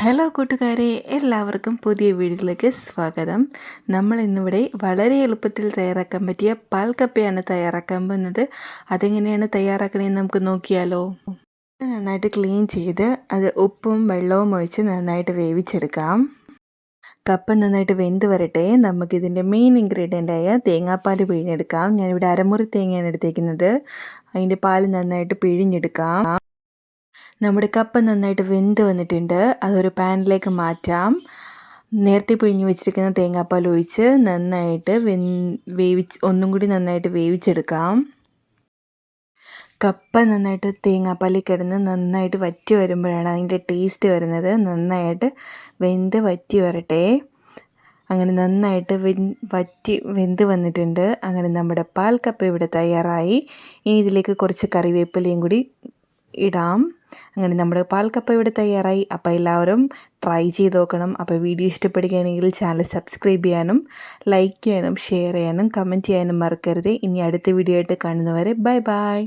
Hello കൂട്ടുകാരെ, എല്ലാവർക്കും പുതിയ വീഡിയോയിലേക്ക് സ്വാഗതം. നമ്മൾ ഇന്നിവിടെ വളരെ എളുപ്പത്തിൽ തയ്യാറാക്കാൻ പറ്റിയ പാൽക്കപ്പയാണ് തയ്യാറാക്കാൻ പോകുന്നത്. അതെങ്ങനെയാണ് തയ്യാറാക്കണമെന്ന് നമുക്ക് നോക്കിയാലോ. നന്നായിട്ട് ക്ലീൻ ചെയ്ത് അത് ഉപ്പും വെള്ളവും ഒഴിച്ച് നന്നായിട്ട് വേവിച്ചെടുക്കാം. കപ്പ നന്നായിട്ട് വെന്ത് വരട്ടെ. നമുക്കിതിൻ്റെ മെയിൻ ഇൻഗ്രീഡിയൻ്റായ തേങ്ങാപ്പാൽ പിഴിഞ്ഞെടുക്കാം. ഞാനിവിടെ അരമുറി തേങ്ങയാണ് എടുത്തേക്കുന്നത്. അതിൻ്റെ പാൽ നന്നായിട്ട് പിഴിഞ്ഞെടുക്കാം. നമ്മുടെ കപ്പ നന്നായിട്ട് വെന്ത് വന്നിട്ടുണ്ട്. അതൊരു പാനിലേക്ക് മാറ്റാം. നേരത്തെ പിഴിഞ്ഞ് വെച്ചിരിക്കുന്ന തേങ്ങാപ്പാൽ ഒഴിച്ച് നന്നായിട്ട് ഒന്നും കൂടി നന്നായിട്ട് വേവിച്ചെടുക്കാം. കപ്പ നന്നായിട്ട് തേങ്ങാപ്പാലിൽ കിടന്ന് നന്നായിട്ട് വറ്റി വരുമ്പോഴാണ് അതിൻ്റെ ടേസ്റ്റ് വരുന്നത്. നന്നായിട്ട് വെന്ത് വറ്റി വരട്ടെ. അങ്ങനെ നന്നായിട്ട് വെന്ത് വന്നിട്ടുണ്ട്. അങ്ങനെ നമ്മുടെ പാൽക്കപ്പ ഇവിടെ തയ്യാറായി. ഇനി ഇതിലേക്ക് കുറച്ച് കറിവേപ്പിലയും കൂടി ഇടാം. അങ്ങനെ നമ്മുടെ പാൽക്കപ്പ ഇവിടെ തയ്യാറായി. അപ്പോൾ എല്ലാവരും ട്രൈ ചെയ്ത് നോക്കണം. അപ്പോൾ വീഡിയോ ഇഷ്ടപ്പെടുകയാണെങ്കിൽ ചാനൽ സബ്സ്ക്രൈബ് ചെയ്യാനും ലൈക്ക് ചെയ്യാനും ഷെയർ ചെയ്യാനും കമൻറ്റ് ചെയ്യാനും മറക്കരുത്. ഇനി അടുത്ത വീഡിയോ ആയിട്ട് കാണുന്നവരെ ബൈ ബൈ.